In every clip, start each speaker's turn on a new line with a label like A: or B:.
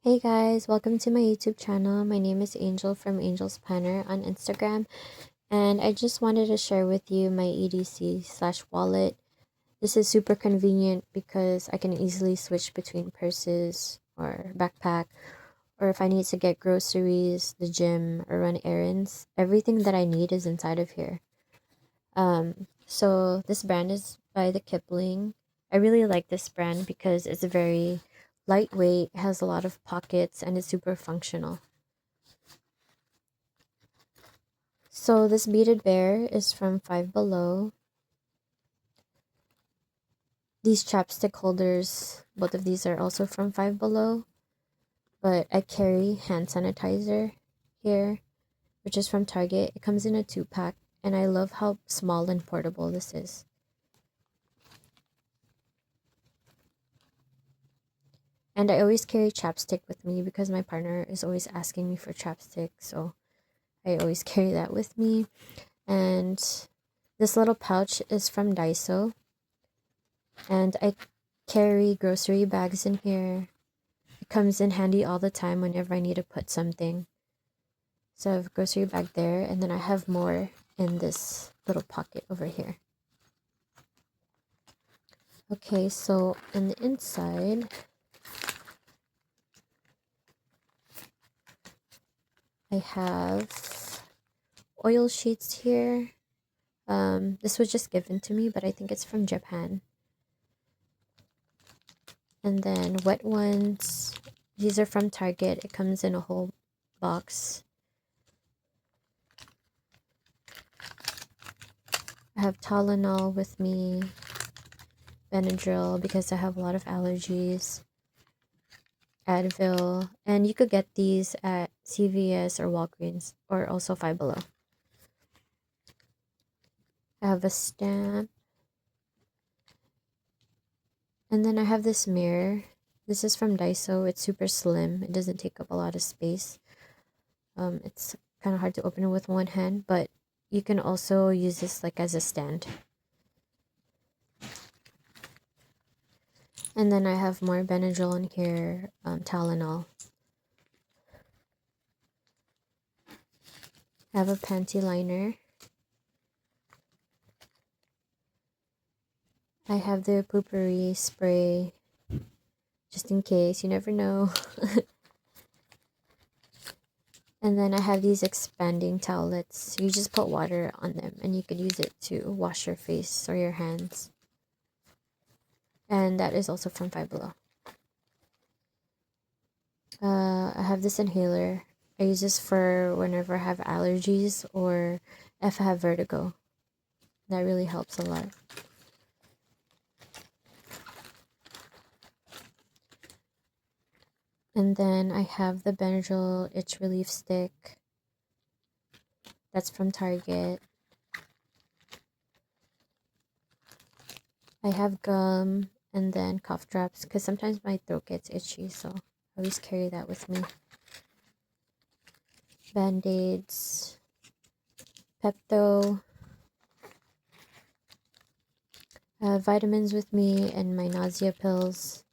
A: Hey guys, welcome to my YouTube channel. My name is Angel from Angel's Planner on Instagram, and I just wanted to share with you my EDC/wallet. This is super convenient because I can easily switch between purses or backpack, or if I need to get groceries, the gym, or run errands. Everything that I need is inside of here. So this brand is by the Kipling. I really like this brand because it's very lightweight, has a lot of pockets, and is super functional. So this beaded bear is from Five Below. These chapstick holders, both of these are also from Five Below. But I carry hand sanitizer here, which is from Target. It comes in a 2-pack, and I love how small and portable this is. And I always carry chapstick with me because my partner is always asking me for chapstick, so I always carry that with me. And this little pouch is from Daiso. And I carry grocery bags in here. It comes in handy all the time whenever I need to put something. So I have a grocery bag there, and then I have more in this little pocket over here. Okay, so on the inside, I have oil sheets here. This was just given to me, but I think it's from Japan. And then wet ones. These are from Target. It comes in a whole box. I have Tylenol with me, Benadryl because I have a lot of allergies, Advil, and you could get these at CVS or Walgreens or also Five Below. I have a stamp. And then I have this mirror. This is from Daiso. It's super slim. It doesn't take up a lot of space. It's kind of hard to open it with one hand, but you can also use this like as a stand. And then I have more Benadryl in here, Tylenol. I have a panty liner. I have the poopery spray, just in case, you never know. And then I have these expanding towelettes. You just put water on them and you could use it to wash your face or your hands. And that is also from Five Below. I have this inhaler. I use this for whenever I have allergies or if I have vertigo. That really helps a lot. And then I have the Benadryl itch relief stick. That's from Target. I have gum and then cough drops because sometimes my throat gets itchy, so I always carry that with me. Band-aids, Pepto. I have vitamins with me and my nausea pills.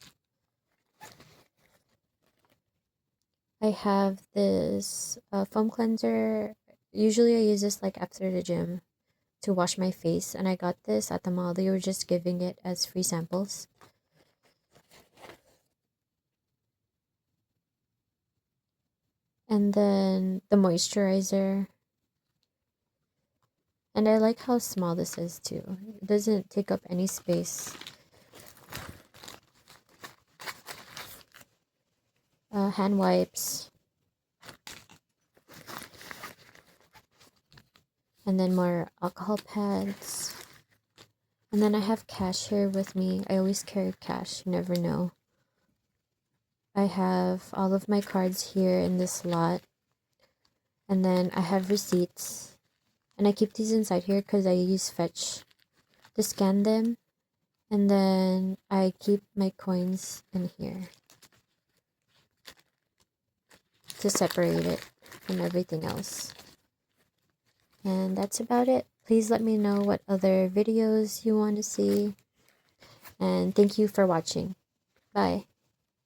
A: I have this foam cleanser. Usually I use this like after the gym to wash my face, and I got this at the mall. They were just giving it as free samples. And then the moisturizer. And I like how small this is too. It doesn't take up any space. Hand wipes. And then more alcohol pads. And then I have cash here with me. I always carry cash, you never know. I have all of my cards here in this slot. And then I have receipts. And I keep these inside here because I use Fetch to scan them. And then I keep my coins in here to separate it from everything else. And that's about it. Please let me know what other videos you want to see. And thank you for watching. Bye.